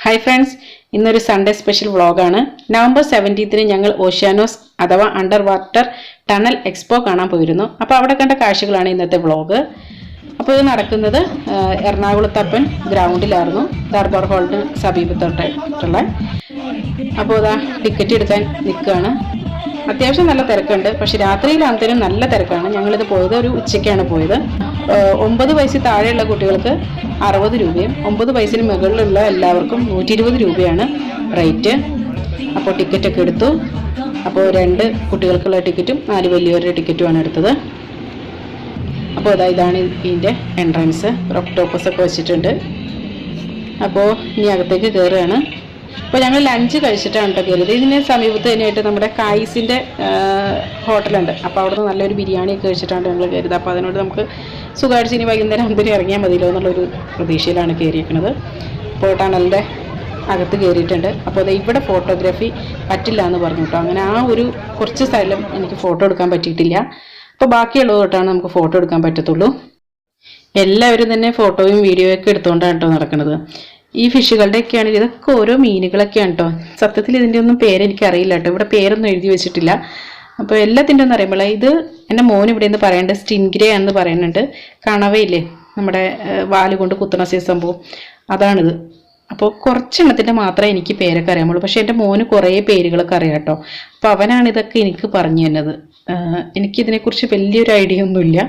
Hi friends, ഇന്നൊരു Sunday special വ്ളോഗാണ്. November 17 ഞങ്ങൾ ഓഷ്യാനോസ് അഥവാ അണ്ടർ വാട്ടർ ടണൽ എക്സ്പോ കാണാൻ പോയിരുന്നു. അപ്പോൾ അവിടെ കണ്ട കാഴ്ചകളാണ് ഇന്നത്തെ വ്ളോഗ്. അപ്പോൾ ഇത് നടക്കുന്നത് എറണാകുളത്തപ്പൻ ഗ്രൗണ്ടിലായിരുന്നു, ദർബാർ ഹാളിന് സമീപത്തോട്ടുള്ള. അപ്പോൾ അതാ ടിക്കറ്റ് എടുക്കാൻ നിൽക്കുകയാണ്. അത്യാവശ്യം നല്ല തിരക്കുണ്ട്, പക്ഷെ രാത്രിയിലാകുമ്പോഴത്തേനും നല്ല തിരക്കാണ്. ഞങ്ങളിത് പോയത് ഒരു ഉച്ചയ്ക്കാണ് പോയത്. 9 വയസ്സിൽ താഴെയുള്ള കുട്ടികൾക്ക് 60 രൂപയും 9 വയസ്സിന് മുകളിലുള്ള എല്ലാവർക്കും 120 രൂപയാണ് റേറ്റ്. അപ്പോൾ ടിക്കറ്റൊക്കെ എടുത്തു. അപ്പോൾ 2 കുട്ടികൾക്കുള്ള ടിക്കറ്റും 4 വലിയവരുടെ ടിക്കറ്റുമാണ് എടുത്തത്. അപ്പോൾ ഇതാണ് ഇതിൻ്റെ എൻട്രൻസ്. ഒക്ടോപ്പസൊക്കെ വെച്ചിട്ടുണ്ട്. അപ്പോൾ ഇനി അകത്തേക്ക് കയറുകയാണ്. അപ്പോൾ ഞങ്ങൾ ലഞ്ച് കഴിച്ചിട്ടാണ് കേട്ടോ കയറിയത്. ഇതിന് സമീപത്ത് തന്നെയായിട്ട് നമ്മുടെ കായ്സിൻ്റെ ഹോട്ടലുണ്ട്. അപ്പോൾ അവിടുന്ന് നല്ലൊരു ബിരിയാണിയൊക്കെ കഴിച്ചിട്ടാണ് ഞങ്ങൾ കയറിയത്. അപ്പോൾ അതിനോട് നമുക്ക് സുഖമായിട്ട് ഇനി വൈകുന്നേരം ആകുമ്പോൾ ഇറങ്ങിയാൽ മതിയല്ലോ എന്നുള്ളൊരു പ്രതീക്ഷയിലാണ് കയറിയിരിക്കുന്നത്. അപ്പോൾ ടണലിൻ്റെ അകത്ത് കയറിയിട്ടുണ്ട്. അപ്പോൾ അത് ഇവിടെ ഫോട്ടോഗ്രാഫി പറ്റില്ല എന്ന് പറഞ്ഞു കേട്ടോ. അങ്ങനെ ആ ഒരു കുറച്ച് സ്ഥലം എനിക്ക് ഫോട്ടോ എടുക്കാൻ പറ്റിയിട്ടില്ല. അപ്പോൾ ബാക്കിയുള്ളത് തൊട്ടാണ് നമുക്ക് ഫോട്ടോ എടുക്കാൻ പറ്റത്തുള്ളൂ. എല്ലാവരും തന്നെ ഫോട്ടോയും വീഡിയോയും ഒക്കെ എടുത്തുകൊണ്ടാണ് കേട്ടോ നടക്കുന്നത്. ഈ ഫിഷുകളുടെയൊക്കെയാണ്, ഇതൊക്കെ ഓരോ മീനുകളൊക്കെയാണ് കേട്ടോ. സത്യത്തിൽ ഇതിൻ്റെ ഒന്നും പേരെനിക്ക് അറിയില്ല കേട്ടോ. ഇവിടെ പേരൊന്നും എഴുതി വെച്ചിട്ടില്ല. അപ്പോൾ എല്ലാത്തിൻ്റെ ഒന്നും അറിയുമ്പോൾ ഇത് എൻ്റെ മോൻ ഇവിടെ നിന്ന് പറയേണ്ടത് സ്റ്റിൻഗ്രേ എന്ന് പറയുന്നുണ്ട്. കണവയില്ലേ, നമ്മുടെ വാല് കൊണ്ട് കുത്തണ സംഭവം, അതാണിത്. അപ്പോൾ കുറച്ചെണ്ണത്തിൻ്റെ മാത്രമേ എനിക്ക് പേരൊക്കെ അറിയാമുള്ളൂ. പക്ഷേ എൻ്റെ മോന് കുറേ പേരുകളൊക്കെ അറിയാം കേട്ടോ. അപ്പോൾ അവനാണ് ഇതൊക്കെ എനിക്ക് പറഞ്ഞു തന്നത്. എനിക്കിതിനെക്കുറിച്ച് വലിയൊരു ഐഡിയ ഒന്നുമില്ല,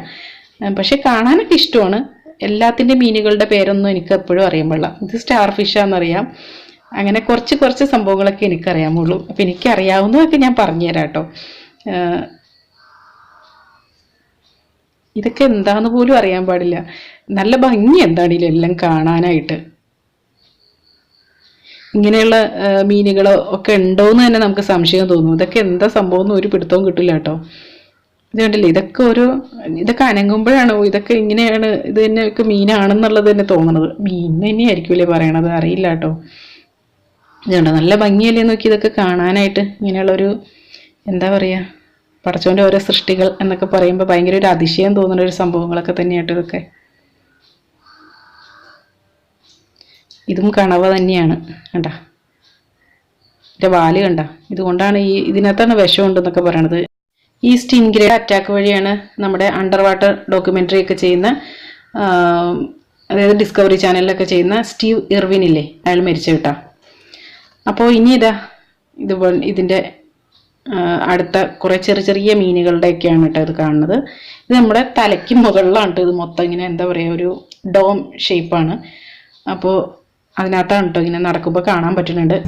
പക്ഷെ കാണാനൊക്കെ ഇഷ്ടമാണ്. എല്ലാത്തിൻ്റെ മീനുകളുടെ പേരൊന്നും എനിക്ക് എപ്പോഴും അറിയാൻ പാടില്ല. ഇത് സ്റ്റാർ ഫിഷാണെന്നറിയാം. അങ്ങനെ കുറച്ച് സംഭവങ്ങളൊക്കെ എനിക്കറിയാമുള്ളൂ. അപ്പം എനിക്കറിയാവുന്നതൊക്കെ ഞാൻ പറഞ്ഞുതരാം കേട്ടോ. ഇതൊക്കെ എന്താന്ന് പോലും അറിയാൻ പാടില്ല. നല്ല ഭംഗി എന്താണെങ്കിലും എല്ലാം കാണാനായിട്ട്. ഇങ്ങനെയുള്ള മീനുകളോ ഒക്കെ ഉണ്ടോയെന്ന് തന്നെ നമുക്ക് സംശയം തോന്നും. ഇതൊക്കെ എന്താ സംഭവം എന്ന് ഒരു പിടുത്തവും കിട്ടില്ല കേട്ടോ. ഇത് കണ്ടില്ലേ, ഇതൊക്കെ അനങ്ങുമ്പോഴാണ് ഇതൊക്കെ ഇങ്ങനെയാണ്, ഇത് തന്നെ ഒക്കെ മീനാണെന്നുള്ളത് തന്നെ തോന്നണത്. മീൻ തന്നെയായിരിക്കുമല്ലേ പറയണത്, അറിയില്ല കേട്ടോ. ഇതുണ്ട്, നല്ല ഭംഗിയല്ലേ നോക്കി ഇതൊക്കെ കാണാനായിട്ട്. ഇങ്ങനെയുള്ളൊരു എന്താ പറയുക, പടച്ചോൻ്റെ ഓരോ സൃഷ്ടികൾ എന്നൊക്കെ പറയുമ്പോൾ ഭയങ്കര ഒരു അതിശയം തോന്നുന്ന ഒരു സംഭവങ്ങളൊക്കെ തന്നെയായിട്ട് ഇതൊക്കെ. ഇതും കണവ തന്നെയാണ് കണ്ട. ഇതിൻ്റെ വാല് കണ്ട. ഇതുകൊണ്ടാണ് ഇതിനകത്താണ് വിഷമുണ്ടെന്നൊക്കെ പറയണത്. ഈ സ്റ്റിൻഗ്രേ അറ്റാക്ക് വഴിയാണ് നമ്മുടെ അണ്ടർ വാട്ടർ ഡോക്യുമെൻ്ററി ഒക്കെ ചെയ്യുന്ന, അതായത് ഡിസ്കവറി ചാനലിലൊക്കെ ചെയ്യുന്ന സ്റ്റീവ് ഇർവിൻ ഇല്ലേ, അയാൾ മരിച്ചു കേട്ടോ. അപ്പോൾ ഇനി ഇതിൻ്റെ അടുത്ത കുറേ ചെറിയ മീനുകളുടെയൊക്കെയാണ് കേട്ടോ ഇത് കാണുന്നത്. ഇത് നമ്മുടെ തലയ്ക്ക് മുകളിലാണ് കേട്ടോ. ഇത് മൊത്തം ഇങ്ങനെ എന്താ പറയുക, ഒരു ഡോം ഷേപ്പാണ്. അപ്പോൾ അതിനകത്താണ് കേട്ടോ ഇങ്ങനെ നടക്കുമ്പോൾ കാണാൻ പറ്റുന്നുണ്ട്.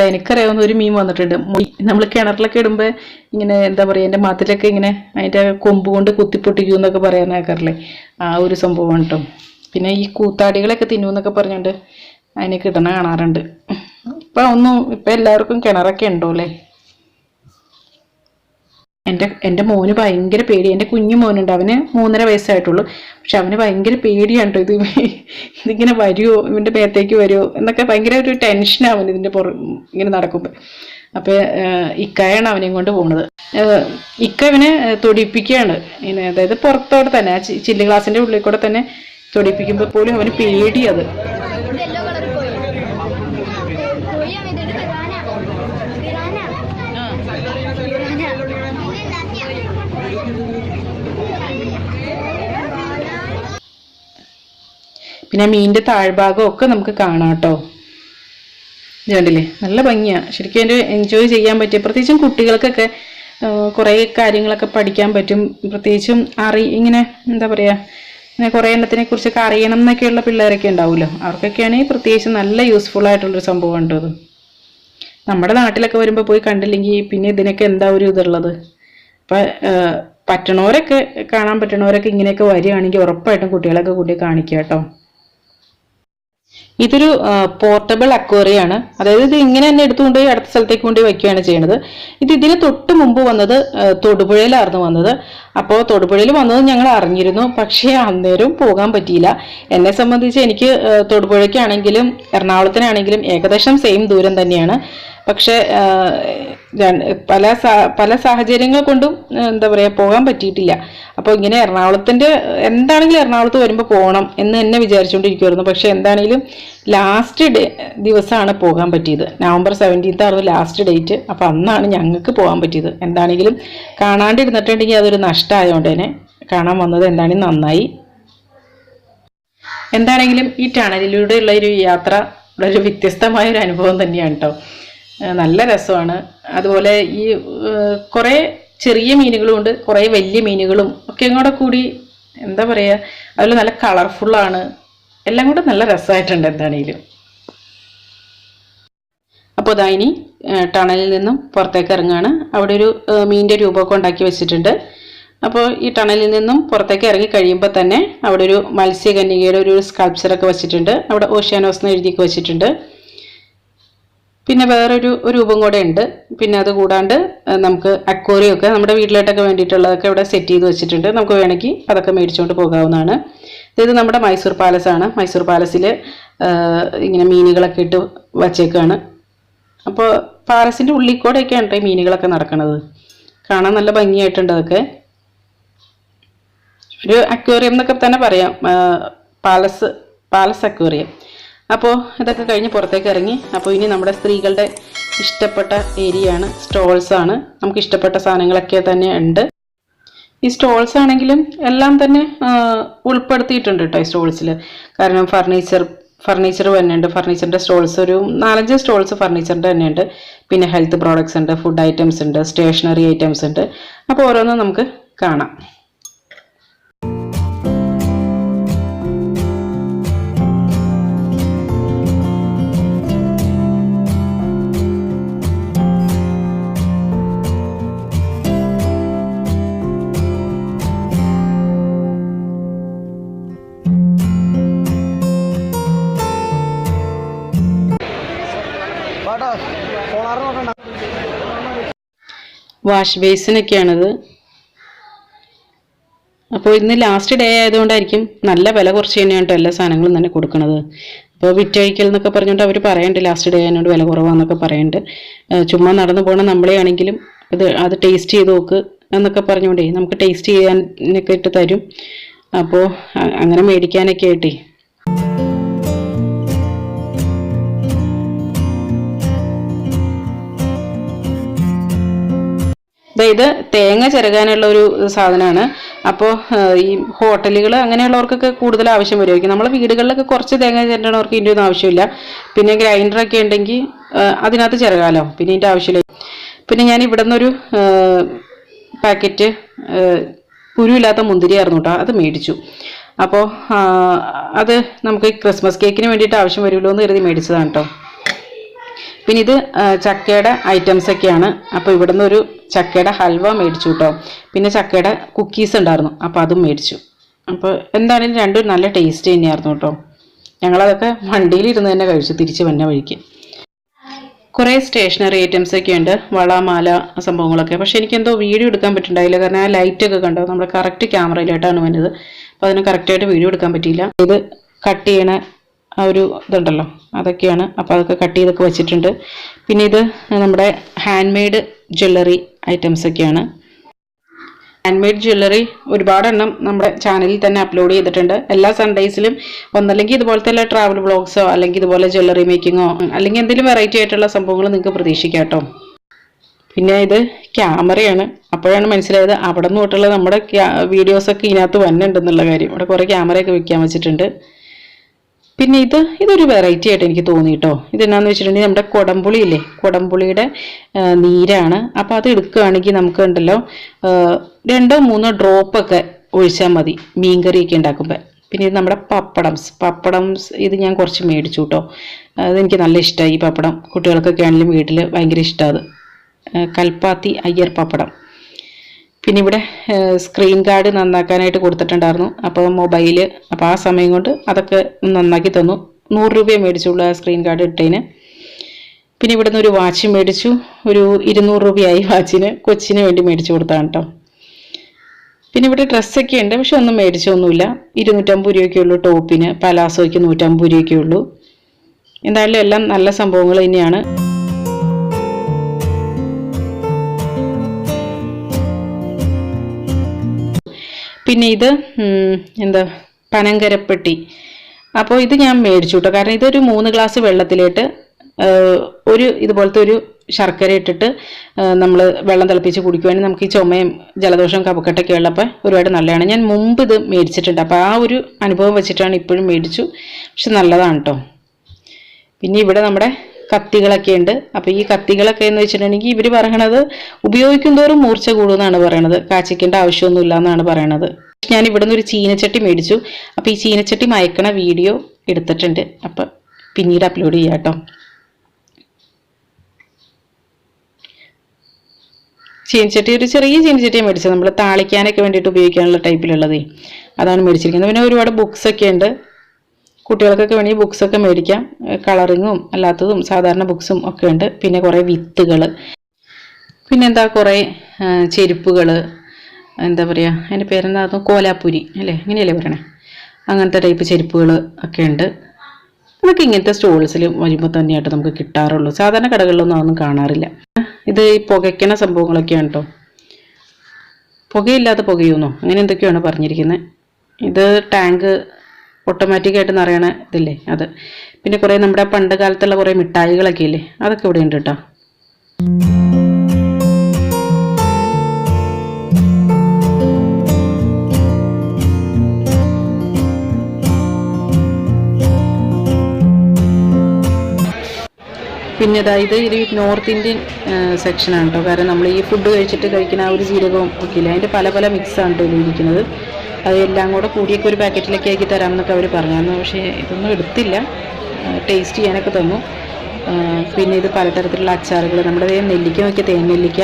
എനിക്കറിയാവുന്ന ഒരു മീൻ വന്നിട്ടുണ്ട്. നമ്മൾ കിണറിലൊക്കെ ഇടുമ്പോൾ ഇങ്ങനെ എന്താ പറയുക, എൻ്റെ മാത്തിലൊക്കെ ഇങ്ങനെ അതിൻ്റെ കൊമ്പ് കൊണ്ട് കുത്തിപ്പൊട്ടിക്കൂ എന്നൊക്കെ പറയാനാക്കാറില്ലേ, ആ ഒരു സംഭവമാണ് കേട്ടോ. പിന്നെ ഈ കൂത്താടികളൊക്കെ തിന്നുമെന്നൊക്കെ പറഞ്ഞുകൊണ്ട് അതിനെ കിട്ടണ കാണാറുണ്ട്. ഇപ്പം എല്ലാവർക്കും കിണറൊക്കെ ഉണ്ടോ അല്ലേ. എൻ്റെ മോന് ഭയങ്കര പേടി. എൻ്റെ കുഞ്ഞു മോനുണ്ട്, അവന് 3.5 വയസ്സായിട്ടുള്ളൂ. പക്ഷെ അവന് ഭയങ്കര പേടിയാണ് കേട്ടോ. ഇതിങ്ങനെ വരുമോ, ഇവൻ്റെ മേത്തേക്ക് വരുമോ എന്നൊക്കെ ഭയങ്കര ഒരു ടെൻഷനാണ് ഇതിൻ്റെ ഇങ്ങനെ നടക്കുമ്പോൾ. അപ്പോൾ ഇക്കയാണ് അവനെയും കൊണ്ട് പോകുന്നത്. ഇക്ക ഇവനെ തൊടിപ്പിക്കുകയാണ് ഇങ്ങനെ, അതായത് പുറത്തോടെ തന്നെ ആ ചില്ല് ഗ്ലാസിൻ്റെ ഉള്ളിൽ കൂടെ തന്നെ തൊടിപ്പിക്കുമ്പോൾ പോലും അവന് പേടിയത്. പിന്നെ മീനിൻ്റെ താഴ്ഭാഗമൊക്കെ നമുക്ക് കാണാം കേട്ടോ. ഇത് കണ്ടില്ലേ, നല്ല ഭംഗിയാണ്. ശരിക്കും അതിൻ്റെ എൻജോയ് ചെയ്യാൻ പറ്റിയ, പ്രത്യേകിച്ചും കുട്ടികൾക്കൊക്കെ കുറേ കാര്യങ്ങളൊക്കെ പഠിക്കാൻ പറ്റും. പ്രത്യേകിച്ചും ഇങ്ങനെ എന്താ പറയുക, ഇങ്ങനെ കുറേ എണ്ണത്തിനെ കുറിച്ചൊക്കെ അറിയണം എന്നൊക്കെയുള്ള പിള്ളേരൊക്കെ ഉണ്ടാവുമല്ലോ. അവർക്കൊക്കെയാണെങ്കിൽ പ്രത്യേകിച്ച് നല്ല യൂസ്ഫുൾ ആയിട്ടുള്ളൊരു സംഭവമാണ് കേട്ടോ ഇത്. നമ്മുടെ നാട്ടിലൊക്കെ വരുമ്പോൾ പോയി കണ്ടില്ലെങ്കിൽ പിന്നെ ഇതിനൊക്കെ എന്താ ഒരു ഇതുള്ളത്. അപ്പം പറ്റണവരൊക്കെ, കാണാൻ പറ്റണവരൊക്കെ ഇങ്ങനെയൊക്കെ വരികയാണെങ്കിൽ ഉറപ്പായിട്ടും കുട്ടികളൊക്കെ കൂട്ടി കാണിക്കുക കേട്ടോ. ഇതൊരു പോർട്ടബിൾ അക്വേറിയാണ്. അതായത് ഇത് ഇങ്ങനെ തന്നെ എടുത്തുകൊണ്ടുപോയി അടുത്ത സ്ഥലത്തേക്ക് കൊണ്ടുപോയി വയ്ക്കുകയാണ് ചെയ്യുന്നത്. ഇതിന് തൊട്ട് മുമ്പ് വന്നത് തൊടുപുഴയിലായിരുന്നു വന്നത്. അപ്പോൾ തൊടുപുഴയിൽ വന്നത് ഞങ്ങൾ അറിഞ്ഞിരുന്നു, പക്ഷേ അന്നേരം പോകാൻ പറ്റിയില്ല. എന്നെ സംബന്ധിച്ച് എനിക്ക് തൊടുപുഴയ്ക്കാണെങ്കിലും എറണാകുളത്തിനാണെങ്കിലും ഏകദേശം സെയിം ദൂരം തന്നെയാണ്. പക്ഷെ പല സാഹചര്യങ്ങൾ കൊണ്ടും എന്താ പറയുക പോകാൻ പറ്റിയിട്ടില്ല. അപ്പോൾ ഇങ്ങനെ എന്താണെങ്കിലും എറണാകുളത്ത് വരുമ്പോൾ പോകണം എന്ന് തന്നെ വിചാരിച്ചുകൊണ്ടിരിക്കുമായിരുന്നു. പക്ഷെ എന്താണെങ്കിലും ലാസ്റ്റ് ദിവസമാണ് പോകാൻ പറ്റിയത്. നവംബർ 17 ആയിരുന്നു ലാസ്റ്റ് ഡേറ്റ്. അപ്പോൾ അന്നാണ് ഞങ്ങൾക്ക് പോകാൻ പറ്റിയത്. എന്താണെങ്കിലും കാണാണ്ടിരുന്നിട്ടുണ്ടെങ്കിൽ അതൊരു നഷ്ടമായതുകൊണ്ട് തന്നെ കാണാൻ വന്നത് എന്താണെങ്കിലും നന്നായി. എന്താണെങ്കിലും ഈ ടണലിലൂടെയുള്ള ഒരു യാത്ര ഒരു വ്യത്യസ്തമായൊരു അനുഭവം തന്നെയാണ് കേട്ടോ. നല്ല രസമാണ്. അതുപോലെ ഈ കുറേ ചെറിയ മീനുകളും ഉണ്ട്, കുറേ വലിയ മീനുകളും ഒക്കെ കൂടെ കൂടി എന്താ പറയുക, അതിൽ നല്ല കളർഫുള്ളാണ്. എല്ലാം കൂടെ നല്ല രസമായിട്ടുണ്ട് എന്താണെങ്കിലും. അപ്പോൾ ഇതാ ഇനി ടണലിൽ നിന്നും പുറത്തേക്ക് ഇറങ്ങുകയാണ്. അവിടെ ഒരു മീനിൻ്റെ രൂപമൊക്കെ ഉണ്ടാക്കി വെച്ചിട്ടുണ്ട്. അപ്പോൾ ഈ ടണലിൽ നിന്നും പുറത്തേക്ക് ഇറങ്ങി കഴിയുമ്പോൾ തന്നെ അവിടെ ഒരു മത്സ്യകന്യകയുടെ ഒരു സ്കൾപ്ചറൊക്കെ വെച്ചിട്ടുണ്ട്. അവിടെ ഓഷ്യാനോസ് എന്ന് എഴുതിയൊക്കെ വെച്ചിട്ടുണ്ട്. പിന്നെ വേറൊരു രൂപം കൂടെ ഉണ്ട്. പിന്നെ അത് കൂടാണ്ട് നമുക്ക് അക്വേറിയൊക്കെ നമ്മുടെ വീട്ടിലോട്ടൊക്കെ വേണ്ടിയിട്ടുള്ളതൊക്കെ ഇവിടെ സെറ്റ് ചെയ്ത് വെച്ചിട്ടുണ്ട്. നമുക്ക് വേണമെങ്കിൽ അതൊക്കെ മേടിച്ചുകൊണ്ട് പോകാവുന്നതാണ്. ഇത് നമ്മുടെ മൈസൂർ പാലസ് ആണ്. മൈസൂർ പാലസിൽ ഇങ്ങനെ മീനുകളൊക്കെ ഇട്ട് വച്ചേക്കാണ്. അപ്പോൾ പാലസിൻ്റെ ഉള്ളിൽ കൂടെയൊക്കെയാണ് കേട്ടോ ഈ മീനുകളൊക്കെ നടക്കുന്നത്. കാണാൻ നല്ല ഭംഗിയായിട്ടുണ്ട് അതൊക്കെ. ഒരു അക്വേറിയം എന്നൊക്കെ തന്നെ പറയാം, പാലസ് അക്വേറിയം. അപ്പോൾ ഇതൊക്കെ കഴിഞ്ഞ് പുറത്തേക്ക് ഇറങ്ങി. അപ്പോൾ ഇനി നമ്മുടെ സ്ത്രീകളുടെ ഇഷ്ടപ്പെട്ട ഏരിയയാണ്, സ്റ്റോൾസാണ്. നമുക്ക് ഇഷ്ടപ്പെട്ട സാധനങ്ങളൊക്കെ തന്നെ ഉണ്ട്. ഈ സ്റ്റോൾസ് ആണെങ്കിലും എല്ലാം തന്നെ ഉൾപ്പെടുത്തിയിട്ടുണ്ട് കേട്ടോ ഈ സ്റ്റോൾസിൽ. കാരണം ഫർണിച്ചർ തന്നെയുണ്ട്. ഫർണിച്ചറിൻ്റെ സ്റ്റോൾസ് ഒരു 4-5 സ്റ്റോൾസ് ഫർണിച്ചറിൻ്റെ തന്നെയുണ്ട്. പിന്നെ ഹെൽത്ത് പ്രോഡക്ട്സ് ഉണ്ട്, ഫുഡ് ഐറ്റംസ് ഉണ്ട്, സ്റ്റേഷനറി ഐറ്റംസ് ഉണ്ട്. അപ്പോൾ ഓരോന്നും നമുക്ക് കാണാം. വാഷ് ബേസിനൊക്കെയാണിത്. അപ്പോൾ ഇന്ന് ലാസ്റ്റ് ഡേ ആയതുകൊണ്ടായിരിക്കും നല്ല വില കുറച്ച് തന്നെയാണ് എല്ലാ സാധനങ്ങളും തന്നെ കൊടുക്കുന്നത്. അപ്പോൾ വിറ്റഴിക്കൽ എന്നൊക്കെ പറഞ്ഞുകൊണ്ട് അവർ പറയുന്നുണ്ട് ലാസ്റ്റ് ഡേ ആയതുകൊണ്ട് വില കുറവാന്നൊക്കെ പറയുന്നുണ്ട്. ചുമ്മാ നടന്നു പോകണം നമ്മളെ ആണെങ്കിലും അത് ടേസ്റ്റ് ചെയ്ത് നോക്ക് എന്നൊക്കെ പറഞ്ഞുകൊണ്ടേ നമുക്ക് ടേസ്റ്റ് ചെയ്യാനൊക്കെ ഇട്ട് തരും. അപ്പോൾ അങ്ങനെ മേടിക്കാനൊക്കെ ആയിട്ടേ. ഇത് തേങ്ങ ചിരകാനുള്ള ഒരു സാധനമാണ്. അപ്പോൾ ഈ ഹോട്ടലുകൾ അങ്ങനെയുള്ളവർക്കൊക്കെ കൂടുതൽ ആവശ്യം വരുമായിരിക്കും. നമ്മളെ വീടുകളിലൊക്കെ കുറച്ച് തേങ്ങ ചിരണ്ടവർക്ക് ഇതിൻ്റെ ഒന്നും ആവശ്യമില്ല. പിന്നെ ഗ്രൈൻഡറൊക്കെ ഉണ്ടെങ്കിൽ അതിനകത്ത് ചിരകാലോ, പിന്നെ ഇതിൻ്റെ ആവശ്യമില്ല. പിന്നെ ഞാൻ ഇവിടെ നിന്നൊരു പാക്കറ്റ് കുരുവില്ലാത്ത മുന്തിരിയായിരുന്നു കേട്ടോ, അത് മേടിച്ചു. അപ്പോൾ അത് നമുക്ക് ക്രിസ്മസ് കേക്കിന് വേണ്ടിയിട്ട് ആവശ്യം വരുമല്ലോ എന്ന് കരുതി മേടിച്ചതാണ് കേട്ടോ. പിന്നെ ഇത് ചക്കയുടെ ഐറ്റംസ് ഒക്കെയാണ്. അപ്പോൾ ഇവിടെ നിന്ന് ഒരു ചക്കയുടെ ഹൽവ മേടിച്ചു കേട്ടോ. പിന്നെ ചക്കയുടെ കുക്കീസ് ഉണ്ടായിരുന്നു, അപ്പോൾ അതും മേടിച്ചു. അപ്പോൾ എന്താണെങ്കിലും രണ്ടും നല്ല ടേസ്റ്റ് തന്നെയായിരുന്നു കേട്ടോ. ഞങ്ങളതൊക്കെ വണ്ടിയിലിരുന്ന് തന്നെ കഴിച്ചു തിരിച്ച് വന്ന വഴിക്ക്. കുറേ സ്റ്റേഷനറി ഐറ്റംസ് ഒക്കെ ഉണ്ട്, വള മാല സംഭവങ്ങളൊക്കെ. പക്ഷെ എനിക്കെന്തോ വീഡിയോ എടുക്കാൻ പറ്റുന്നുണ്ടായില്ല, കാരണം ആ ലൈറ്റൊക്കെ കണ്ടോ നമ്മുടെ കറക്റ്റ് ക്യാമറയിലായിട്ടാണ് വന്നത്. അപ്പോൾ അതിന് കറക്റ്റായിട്ട് വീഡിയോ എടുക്കാൻ പറ്റിയില്ല. ഇത് കട്ട് ചെയ്യണ ആ ഒരു ഇതുണ്ടല്ലോ അതൊക്കെയാണ്. അപ്പോൾ അതൊക്കെ കട്ട് ചെയ്തൊക്കെ വെച്ചിട്ടുണ്ട്. പിന്നെ ഇത് നമ്മുടെ ഹാൻഡ് മെയ്ഡ് ജ്വല്ലറി ഐറ്റംസ് ഒക്കെയാണ്. ഹാൻഡ് മെയ്ഡ് ജ്വല്ലറി ഒരുപാടെണ്ണം നമ്മുടെ ചാനലിൽ തന്നെ അപ്ലോഡ് ചെയ്തിട്ടുണ്ട്. എല്ലാ സൺഡേസിലും ഒന്നല്ലെങ്കിൽ ഇതുപോലത്തെ ട്രാവൽ വ്ളോഗ്സോ അല്ലെങ്കിൽ ഇതുപോലെ ജ്വല്ലറി മേക്കിങ്ങോ അല്ലെങ്കിൽ എന്തെങ്കിലും വെറൈറ്റി ആയിട്ടുള്ള സംഭവങ്ങൾ നിങ്ങൾക്ക് പ്രതീക്ഷിക്കാം കേട്ടോ. പിന്നെ ഇത് ക്യാമറയാണ്. അപ്പോഴാണ് മനസ്സിലായത് അവിടെ നിന്ന് തൊട്ടുള്ള നമ്മുടെ വീഡിയോസൊക്കെ ഇതിനകത്ത് വന്നിട്ടുണ്ടെന്നുള്ള കാര്യം. ഇവിടെ കുറേ ക്യാമറയൊക്കെ വെക്കാൻ വെച്ചിട്ടുണ്ട്. പിന്നെ ഇതൊരു വെറൈറ്റി ആയിട്ട് എനിക്ക് തോന്നി കേട്ടോ. ഇതെന്നാന്ന് വെച്ചിട്ടുണ്ടെങ്കിൽ നമ്മുടെ കുടംപുളി ഇല്ലേ, കുടംപുളിയുടെ നീരാണ്. അപ്പോൾ അത് എടുക്കുകയാണെങ്കിൽ നമുക്ക് ഉണ്ടല്ലോ 2-3 ഡ്രോപ്പൊക്കെ ഒഴിച്ചാൽ മതി മീൻകറിയൊക്കെ ഉണ്ടാക്കുമ്പോൾ. പിന്നെ ഇത് നമ്മുടെ പപ്പടംസ് ഇത് ഞാൻ കുറച്ച് മേടിച്ചു കേട്ടോ. അതെനിക്ക് നല്ല ഇഷ്ടമായി ഈ പപ്പടം. കുട്ടികൾക്കൊക്കെ ആണെങ്കിലും വീട്ടിൽ ഭയങ്കര ഇഷ്ടമാണ് അത്. കൽപ്പാത്തി അയ്യർ പപ്പടം. പിന്നെ ഇവിടെ സ്ക്രീൻ ഗാർഡ് നന്നാക്കാനായിട്ട് കൊടുത്തിട്ടുണ്ടായിരുന്നു. അപ്പോൾ മൊബൈല്, അപ്പോൾ ആ സമയം കൊണ്ട് അതൊക്കെ നന്നാക്കി തന്നു. 100 രൂപയെ മേടിച്ചുള്ളൂ ആ സ്ക്രീൻ ഗാർഡ് ഇട്ടതിന്. പിന്നെ ഇവിടുന്ന് ഒരു വാച്ച് മേടിച്ചു. ഒരു 200 രൂപയായി വാച്ചിന്. കൊച്ചിന് വേണ്ടി മേടിച്ചു കൊടുത്താണ് കേട്ടോ. പിന്നെ ഇവിടെ ഡ്രസ്സൊക്കെ ഉണ്ട്, പക്ഷെ ഒന്നും മേടിച്ചൊന്നുമില്ല. 250 രൂപയ്ക്കേ ഉള്ളൂ ടോപ്പിന്. പലാസോയ്ക്ക് 150 രൂപയ്ക്കേ ഉള്ളൂ. എന്തായാലും എല്ലാം നല്ല സംഭവങ്ങൾ തന്നെയാണ്. പിന്നെ ഇത് എന്താ പനങ്കരപ്പെട്ടി. അപ്പോൾ ഇത് ഞാൻ മേടിച്ചു കേട്ടോ. കാരണം ഇതൊരു 3 ഗ്ലാസ് വെള്ളത്തിലിട്ട് ഒരു ഇതുപോലത്തെ ഒരു ശർക്കര ഇട്ടിട്ട് നമ്മൾ വെള്ളം തിളപ്പിച്ച് കുടിക്കുവാണെങ്കിൽ നമുക്ക് ഈ ചുമയും ജലദോഷവും കഫക്കെട്ടൊക്കെ ഉള്ളപ്പോൾ ഒരുപാട് നല്ലതാണ്. ഞാൻ മുമ്പ് ഇത് മേടിച്ചിട്ടുണ്ട്. അപ്പോൾ ആ ഒരു അനുഭവം വെച്ചിട്ടാണ് ഇപ്പോഴും മേടിച്ചു. പക്ഷെ നല്ലതാണ് കേട്ടോ. പിന്നെ ഇവിടെ നമ്മുടെ കത്തികളൊക്കെ ഉണ്ട്. അപ്പോൾ ഈ കത്തികളൊക്കെ എന്ന് വെച്ചിട്ടുണ്ടെങ്കിൽ ഇവർ പറയണത് ഉപയോഗിക്കും തോറും മൂർച്ച കൂടുമെന്നാണ് പറയണത്. കാച്ചിക്കേണ്ട ആവശ്യമൊന്നുമില്ല എന്നാണ് പറയണത്. ഞാൻ ഇവിടെ നിന്ന് ഒരു ചീനച്ചട്ടി മേടിച്ചു. അപ്പോൾ ഈ ചീനച്ചട്ടി മയക്കണ വീഡിയോ എടുത്തിട്ടുണ്ട്. അപ്പം പിന്നീട് അപ്ലോഡ് ചെയ്യാം കേട്ടോ. ചീനച്ചട്ടി ഒരു ചെറിയ ചീനച്ചട്ടിയാണ് മേടിച്ചത്. നമ്മൾ താളിക്കാനൊക്കെ വേണ്ടിയിട്ട് ഉപയോഗിക്കാനുള്ള ടൈപ്പിലുള്ളതേ, അതാണ് മേടിച്ചിരിക്കുന്നത്. പിന്നെ ഒരുപാട് ബുക്സൊക്കെ ഉണ്ട്. കുട്ടികൾക്കൊക്കെ വേണമെങ്കിൽ ബുക്സൊക്കെ മേടിക്കാം. കളറിങ്ങും അല്ലാത്തതും സാധാരണ ബുക്സും ഒക്കെ ഉണ്ട്. പിന്നെ കുറേ വിത്തുകൾ, പിന്നെന്താ കുറേ ചെരുപ്പുകൾ, എന്താ പറയുക അതിൻ്റെ പേരെന്താ, കോലാപ്പുരി അല്ലേ, അങ്ങനെയല്ലേ പറയണേ, അങ്ങനത്തെ ടൈപ്പ് ചെരുപ്പുകൾ ഒക്കെ ഉണ്ട്. അതൊക്കെ ഇങ്ങനത്തെ സ്റ്റോൾസിൽ വരുമ്പോൾ തന്നെയായിട്ട് നമുക്ക് കിട്ടാറുള്ളൂ. സാധാരണ കടകളിലൊന്നും അതൊന്നും കാണാറില്ല. ഇത് ഈ പുകയ്ക്കണ സംഭവങ്ങളൊക്കെയാണ് കേട്ടോ. പുകയില്ലാതെ പുകയുന്നോ അങ്ങനെ എന്തൊക്കെയാണ് പറഞ്ഞിരിക്കുന്നത്. ഇത് ടാങ്ക് ഓട്ടോമാറ്റിക്കായിട്ട് നിറയണ ഇതില്ലേ അത്. പിന്നെ കുറേ നമ്മുടെ പണ്ട് കാലത്തുള്ള കുറേ മിഠായികളൊക്കെ ഇല്ലേ, അതൊക്കെ ഇവിടെ ഉണ്ട് കേട്ടോ. പിന്നെ അതായത് ഒരു നോർത്ത് ഇന്ത്യൻ സെക്ഷനാണ് കേട്ടോ. കാരണം നമ്മൾ ഈ ഫുഡ് കഴിക്കുന്ന ആ ഒരു ജീരകവും ഒക്കെ ഇല്ല, അതിൻ്റെ പല പല മിക്സാണ് കേട്ടോ ഇതിലിരിക്കുന്നത്. അതെല്ലാം കൂടെ കൂടിയൊക്കെ ഒരു പാക്കറ്റിലൊക്കെ ആക്കി തരാമെന്നൊക്കെ അവർ പറഞ്ഞായിരുന്നു. പക്ഷേ ഇതൊന്നും എടുത്തില്ല, ടേസ്റ്റ് ചെയ്യാനൊക്കെ തന്നു. പിന്നെ ഇത് പലതരത്തിലുള്ള അച്ചാറുകൾ, നമ്മുടെ നെല്ലിക്ക നോക്കിയ തേൻ നെല്ലിക്ക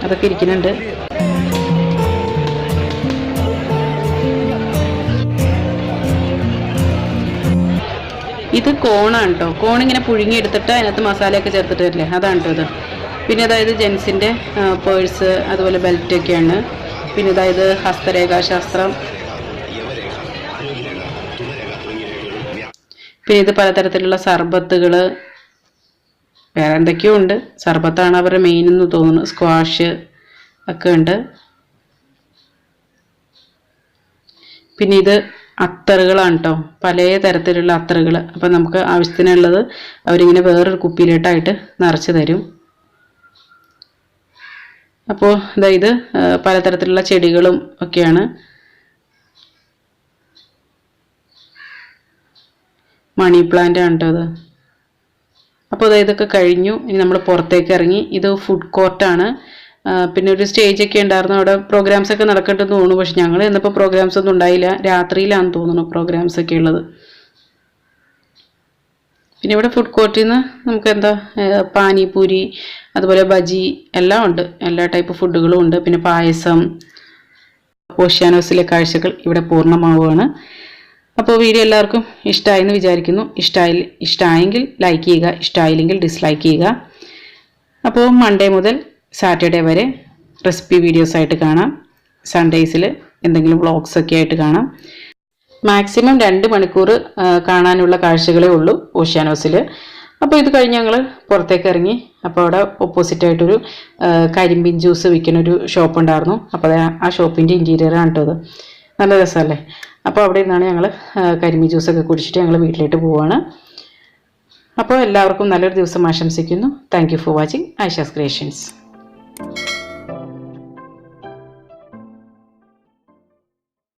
അതൊക്കെ ഇരിക്കുന്നുണ്ട്. ഇത് കോണാണ് കേട്ടോ. കോണിങ്ങനെ പുഴുങ്ങിയെടുത്തിട്ട് അതിനകത്ത് മസാലയൊക്കെ ചേർത്തിട്ട് വരില്ലേ, അതാണ് കേട്ടോ ഇത്. പിന്നെ അതായത് ജെൻസിൻ്റെ പേഴ്സ്, അതുപോലെ ബെൽറ്റൊക്കെയാണ്. പിന്നെ അതായത് ഹസ്തരേഖാശാസ്ത്രം. പിന്നെ ഇത് പലതരത്തിലുള്ള സർബത്തുകൾ, വേറെ എന്തൊക്കെയോ ഉണ്ട്. സർബത്താണ് അവരുടെ മെയിൻ എന്ന് തോന്നുന്നു. സ്ക്വാഷ് ഒക്കെ ഉണ്ട്. പിന്നെ ഇത് അത്തറുകളാണ് കേട്ടോ, പല തരത്തിലുള്ള അത്തറുകൾ. അപ്പം നമുക്ക് ആവശ്യത്തിനുള്ളത് അവരിങ്ങനെ വേറൊരു കുപ്പിയിലോട്ടായിട്ട് നിറച്ച് തരും. അപ്പോൾ ഇത് പലതരത്തിലുള്ള ചെടികളും ഒക്കെയാണ്. മണി പ്ലാന്റ് ആണ് കേട്ടോ അത്. അപ്പോൾ ഇതൊക്കെ കഴിഞ്ഞു. ഇനി നമ്മൾ പുറത്തേക്ക് ഇറങ്ങി. ഇത് ഫുഡ് കോർട്ടാണ്. പിന്നെ ഒരു സ്റ്റേജൊക്കെ ഉണ്ടായിരുന്നു. അവിടെ പ്രോഗ്രാംസ് ഒക്കെ നടക്കട്ടെന്ന് തോന്നുന്നു. പക്ഷെ ഞങ്ങൾ ഇന്നിപ്പോൾ പ്രോഗ്രാംസ് ഒന്നും ഉണ്ടായില്ല. രാത്രിയിലാണെന്ന് തോന്നുന്നു പ്രോഗ്രാംസ് ഒക്കെ ഉള്ളത്. പിന്നെ ഇവിടെ ഫുഡ് കോർട്ടിൽ നിന്ന് നമുക്ക് എന്താ പാനിപൂരി, അതുപോലെ ബജി എല്ലാം ഉണ്ട്. എല്ലാ ടൈപ്പ് ഫുഡുകളും ഉണ്ട്. പിന്നെ പായസം. ഓഷ്യാനോസിലെ കാഴ്ചകൾ ഇവിടെ പൂർണ്ണമാവുകയാണ്. അപ്പോൾ വീഡിയോ എല്ലാവർക്കും ഇഷ്ടമായെന്ന് വിചാരിക്കുന്നു. ഇഷ്ടമായെങ്കിൽ ലൈക്ക് ചെയ്യുക, ഇഷ്ടമായില്ലെങ്കിൽ ഡിസ്ലൈക്ക് ചെയ്യുക. അപ്പോൾ മൺഡേ മുതൽ സാറ്റർഡേ വരെ റെസിപ്പി വീഡിയോസ് ആയിട്ട് കാണാം. സൺഡേയ്സിൽ എന്തെങ്കിലും വ്ളോഗ്സൊക്കെ ആയിട്ട് കാണാം. മാക്സിമം 2 മണിക്കൂർ കാണാനുള്ള കാഴ്ചകളേ ഉള്ളൂ ഓഷ്യാനോസിൽ. അപ്പോൾ ഇത് കഴിഞ്ഞ് ഞങ്ങൾ പുറത്തേക്ക് ഇറങ്ങി. അപ്പോൾ അവിടെ ഓപ്പോസിറ്റായിട്ടൊരു കരിമ്പിൻ ജ്യൂസ് വിൽക്കുന്നൊരു ഷോപ്പ് ഉണ്ടായിരുന്നു. അപ്പോൾ ആ ഷോപ്പിൻ്റെ ഇൻറ്റീരിയറാണ് കേട്ടോ ഇത്. നല്ല രസമല്ലേ. അപ്പോൾ അവിടെ നിന്നാണ് ഞങ്ങൾ കരിമ്പിൻ ജ്യൂസൊക്കെ കുടിച്ചിട്ട് ഞങ്ങൾ വീട്ടിലേക്ക് പോവുകയാണ്. അപ്പോൾ എല്ലാവർക്കും നല്ലൊരു ദിവസം ആശംസിക്കുന്നു. Thank you for watching Aisha's creations.